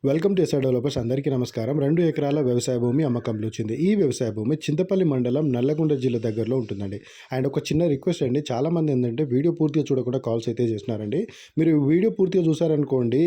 Welcome to SR developers. అందరికీ నమస్కారం. 2 ఎకరాల వ్యవసాయ భూమి అమ్మకంలో వచ్చింది. ఈ వ్యవసాయ భూమి చింతపల్లి మండలం నల్లగొండ జిల్లా దగ్గరలో ఉంటుందండి. అండ్ ఒక చిన్న రిక్వెస్ట్ అండి, చాలామంది ఏంటంటే వీడియో పూర్తిగా చూడకుండా కాల్స్ అయితే చేస్తున్నారండి. మీరు వీడియో పూర్తిగా చూసారనుకోండి,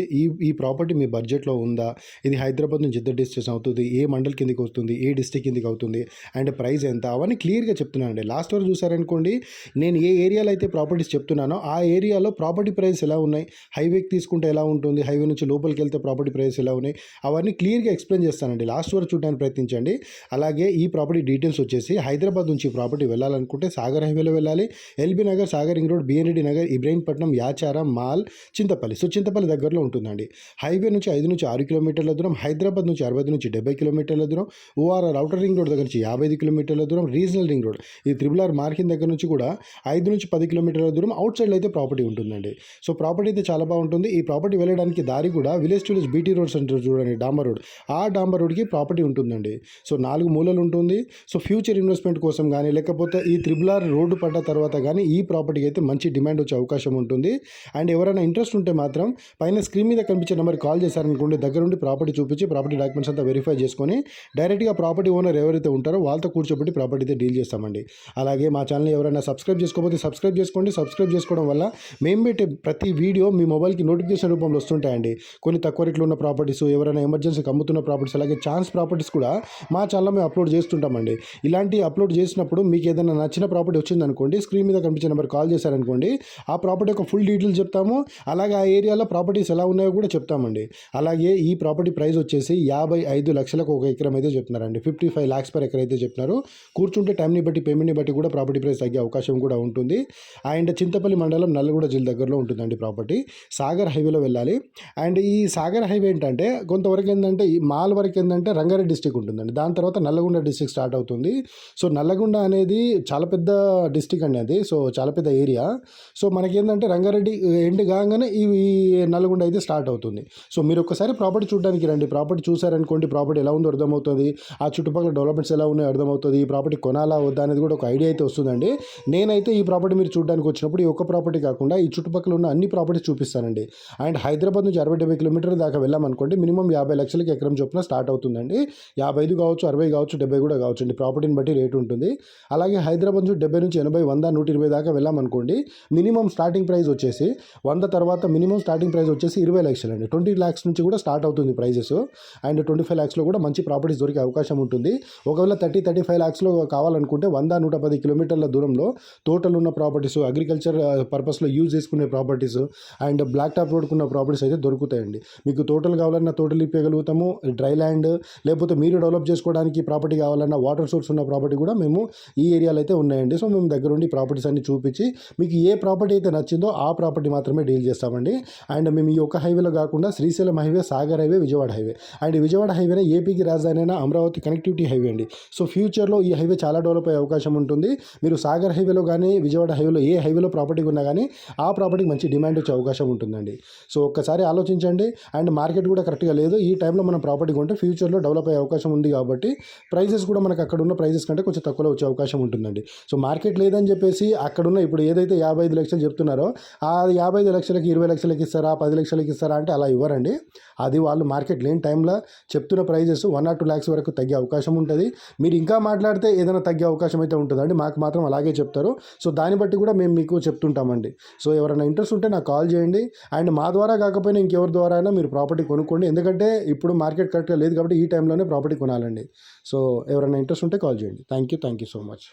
ఈ ప్రాపర్టీ మీ బడ్జెట్లో ఉందా, ఇది హైదరాబాద్ నుంచి ఎంత డిస్టెన్స్ అవుతుంది, ఏ మండల్ కిందికి వస్తుంది, ఏ డిస్టిక్ కిందికి అవుతుంది, అండ్ ప్రైస్ ఎంత, అవన్నీ క్లియర్గా చెప్తున్నానండి. లాస్ట్ వరకు చూసారనుకోండి, నేను ఏ ఏరియాలో అయితే ప్రాపర్టీస్ చెప్తున్నానో ఆ ఏరియాలో ప్రాపర్టీ ప్రైస్ ఎలా ఉన్నాయి, హైవేకి తీసుకుంటే ఎలా ఉంటుంది, హైవే నుంచి లోపలికి వెళ్తే ప్రాపర్టీ ప్రైస్ ఎలా ఉన్నాయి, అవన్నీ క్లియర్గా ఎక్స్ప్లెయిన్ చేస్తానండి. లాస్ట్ వరకు చూడడానికి ప్రయత్నించండి. అలాగే ఈ ప్రాపర్టీ డీటెయిల్స్ వచ్చేసి హైదరాబాద్ నుంచి ప్రాపర్టీ వెళ్ళాలనుకుంటే సాగర్ హైవేలో వెళ్ళాలి. LB Nagar, Sagar ring road, BN Reddy Nagar, Ibrahimpatnam, Yacharam, Mal, Chintapalli. So Chintapalli దగ్గరలో ఉంటుందండి. హైవే నుంచి 5 నుంచి 6 కిలోమీటర్ల దూరం, హైదరాబాద్ నుంచి 60 నుంచి 70 కిలోమీటర్ల దూరం, ఓఆర్ఆర్ అవుటర్ రింగ్ రోడ్ దగ్గర నుంచి 55 కిలోమీటర్ల దూరం, రీజనల్ రింగ్ రోడ్ ఈ త్రిబుల్ మార్కింగ్ దగ్గర నుంచి కూడా 5 నుంచి 10 కిలోమీటర్ల దూరం అవుట్ సైడ్లో అయితే ప్రాపర్టీ ఉంటుందండి. సో ప్రాపర్టీ అయితే చాలా బాగుంటుంది. ఈ ప్రాపర్టీ వెళ్ళడానికి దారి కూడా village to village BT road centre చూడండి, డాంబర్ రోడ్. ఆ డాంబర్ రోడ్కి ప్రాపర్టీ ఉంటుందండి. సో 4 మూలలు ఉంటుంది. సో ఫ్యూచర్ ఇన్వెస్ట్మెంట్ కోసం కానీ, లేకపోతే ఈ త్రిబుల్ రోడ్డు పడ్డ తర్వాత కానీ ఈ ప్రాపర్టీకి అయితే మంచి డిమాండ్ వచ్చే అవకాశం ఉంటుంది. అండ్ ఎవరైనా ఇంట్రెస్ట్ ఉంటే మాత్రం పైన స్క్రీన్ మీద కనిపించే నెంబర్కి కాల్ చేశారనుకోండి, దగ్గరుండి ప్రాపర్టీ చూపించి ప్రాపర్టీ డాక్యుమెంట్స్ అంతా వెరిఫై చేసుకొని డైరెక్ట్గా ప్రాపర్టీ ఓనర్ ఎవరైతే ఉంటారో వాళ్ళతో కూర్చోబెట్టి ప్రాపర్టీ అయితే డీల్ చేస్తామండి. అలాగే మా ఛానల్ ఎవరైనా సబ్స్క్రైబ్ చేసుకోకపోతే సబ్స్క్రైబ్ చేసుకోండి. సబ్స్క్రైబ్ చేసుకోవడం వల్ల మేము పెట్టే ప్రతి వీడియో మీ మొబైల్కి నోటిఫికేషన్ రూపంలో వస్తుంటాయండి. కొన్ని తక్కువ రేట్లో ఉన్న ప్రాపర్టీస్, ఎవరైనా ఎమర్జెన్సీకి అమ్ముతున్న ప్రాపర్టీస్, అలాగే ఛాన్స్ ప్రాపర్టీస్ కూడా మా ఛానల్లో మేము అప్లోడ్ చేస్తుంటామండి. ఇలాంటి అప్లోడ్ చేసినప్పుడు మీకు ఏదైనా నచ్చిన ప్రాపర్టీ వచ్చిందనుకోండి, స్క్రీన్ మీద కనిపించే నెంబర్ కాల్ చేశారనుకోండి, ఆ ప్రాపర్టీ యొక్క ఫుల్ డీటెయిల్స్ చెప్తాము. అలాగే ఆ ఏరియాలో ప్రాపర్టీస్ ఎలా ఉన్నాయో కూడా చెప్తామండి. అలాగే ఈ ప్రాపర్టీ ప్రైస్ వచ్చేసి 55 లక్షలకు ఒక ఎకరం అయితే చెప్తున్నారండి. 55 lakhs per ఎకర్ అయితే చెప్తున్నారు. కూర్చుంటే టైంని బట్టి, పేమెంట్ని బట్టి కూడా ప్రాపర్టీ ప్రైస్ తగ్గే అవకాశం కూడా ఉంటుంది. అండ్ చింతపల్లి మండలం నల్లగొండ జిల్లా దగ్గరలో ఉంటుందండి ప్రాపర్టీ. సాగర్ హైవేలో వెళ్ళాలి. అండ్ ఈ సాగర్ హైవే ఏంటంటే కొంతవరకు ఏంటంటే ఈ మాల్ వరకు ఏంటంటే రంగారెడ్డి డిస్టిక్ ఉంటుందండి. దాని తర్వాత నల్లగొండ డిస్టిక్ స్టార్ట్ అవుతుంది. సో నల్లగొండ అనేది చాలా పెద్ద డిస్టిక్ అండి అది. సో చాలా పెద్ద ఏరియా. సో మనకేంటంటే రంగారెడ్డి ఎండ్ కాగానే ఈ నల్లగొండ అయితే స్టార్ట్ అవుతుంది. సో మీరు ఒకసారి ప్రాపర్టీ చూడడానికి రండి. ప్రాపర్టీ చూసారనుకోండి, ప్రాపర్టీ ఎలా ఉందో అర్థమవుతుంది. ఆ చుట్టుపక్కల డెవలప్మెంట్స్ ఎలా ఉన్నాయో అర్థమవుతుంది. ఈ ప్రాపర్టీ కొనాలా వద్దా అనేది కూడా ఒక ఐడియా అయితే వస్తుందండి. నేనైతే ఈ ప్రాపర్టీ మీరు చూడడానికి వచ్చినప్పుడు ఈ ఒక్క ప్రాపర్టీ కాకుండా ఈ చుట్టుపక్కల ఉన్న అన్ని ప్రాపర్టీస్ చూపిస్తానండి. అండ్ హైదరాబాద్ నుంచి 60-70 కిలోమీటర్ల దాకా వెళ్ళామనుకోండి, మినిమం 50 లక్షలకి ఎకరం చొప్పున స్టార్ట్ అవుతుందండి. 55 కావచ్చు, 60 కావచ్చు, 70 కూడా కావచ్చు అండి. ప్రాపర్టీని బట్టి రేటు ఉంటుంది. అలాగే హైదరాబాద్ నుంచి 70 నుంచి 80, 100, 120 దాకా వెళ్ళామనుకోండి, మినిమం స్టార్టింగ్ ప్రైస్ వచ్చేసి 100 తర్వాత మినిమం స్టార్టింగ్ ప్రైస్ వచ్చేసి 20 లక్షలు అండి. 20 lakhs నుంచి కూడా స్టార్ట్ అవుతుంది ప్రైజెస్. అండ్ 25 lakhsలో కూడా మంచి ప్రాపర్టీస్ దొరికే అవకాశం ఉంటుంది. ఒకవేళ 30-35 lakhsలో కావాలనుకుంటే 100-110 కిలోమీటర్ల దూరంలో తోటలు ఉన్న ప్రాపర్టీస్, అగ్రికల్చర్ పర్పస్లో యూజ్ చేసుకునే ప్రాపర్టీస్ అండ్ బ్లాక్ టాప్ రోడ్కున్న ప్రాపర్టీస్ అయితే దొరుకుతాయండి. మీకు తోటలు కావాలన్నా తోటలు ఇప్పగలుగుతాము. డ్రై ల్యాండ్ లేకపోతే మీరు డెవలప్ చేసుకోవడానికి ప్రాపర్టీ కావాలన్నా వాటర్ సోర్స్ ఉన్న ప్రాపర్టీ కూడా మేము ఈ ఏరియాలో అయితే ఉన్నాయండి. సో మేము దగ్గరుండి ప్రాపర్టీస్ అన్ని చూపించి మీకు ఏ ప్రాపర్టీ అయితే నచ్చిందో ఆ ప్రాపర్టీ మాత్రమే డీల్ చేస్తామండి. అండ్ మేము ఈ ఒక్క హైవేలో కాకుండా Srisailam highway, Sagar highway, Vijayawada highway. And Vijayawada హైవేనే ఏపీకి రాజధాని అయిన అమరావతి కనెక్టివిటీ హైవే అండి. సో ఫ్యూచర్లో ఈ హైవే చాలా డెవలప్ అయ్యే అవకాశం ఉంటుంది. మీరు సాగర్ హైవేలో కానీ, విజయవాడ హైవేలో ఏ హైవేలో ప్రాపర్టీ ఉన్నా కానీ ఆ ప్రాపర్టీకి మంచి డిమాండ్ వచ్చే అవకాశం ఉంటుందండి. సో ఒక్కసారి ఆలోచించండి. అండ్ మార్కెట్ కూడా కరెక్ట్గా లేదు. ఈ టైంలో మనం ప్రాపర్టీ కొంటే ఫ్యూచర్లో డెవలప్ అయ్యే అవకాశం ఉంది కాబట్టి ప్రైజెస్ కూడా మనకు అక్కడ ఉన్న ప్రైజెస్ కంటే కొంచెం తక్కువలో వచ్చే అవకాశం ఉంటుందండి. సో మార్కెట్ లేదని చెప్పేసి అక్కడున్న ఇప్పుడు ఏదైతే 55 లక్షలు చెప్తున్నారో ఆ 55 లక్షలకి 20 లక్షలకి ఇస్తారా, 10 లక్షలకి ఇస్తారా అంటే అలా ఇవ్వరండి. అది వాళ్ళు మార్కెట్ లేని టైంలో చెప్తున్న ప్రైజెస్ 1 or 2 lakhs వరకు తగ్గే అవకాశం ఉంటుంది. మీరు ఇంకా మాట్లాడితే ఏదైనా తగ్గే అవకాశం అయితే ఉంటుందండి. మాకు మాత్రం అలాగే చెప్తారు. సో దాన్ని బట్టి కూడా మేము మీకు చెప్తుంటామండి. సో ఎవరైనా ఇంట్రెస్ట్ ఉంటే నాకు కాల్ చేయండి. అండ్ మా ద్వారా కాకపోయినా ఇంకెవరి ద్వారా అయినా మీరు ప్రాపర్టీ కొనుక్కోండి. ఎందుకంటే ఇప్పుడు మార్కెట్ కరెక్ట్గా లేదు కాబట్టి ఈ టైంలోనే ప్రాపర్టీ కొనాలండి. సో ఎవరైనా ఇంట్రెస్ట్ ఉంటే కాల్ చేయండి. Thank you so much.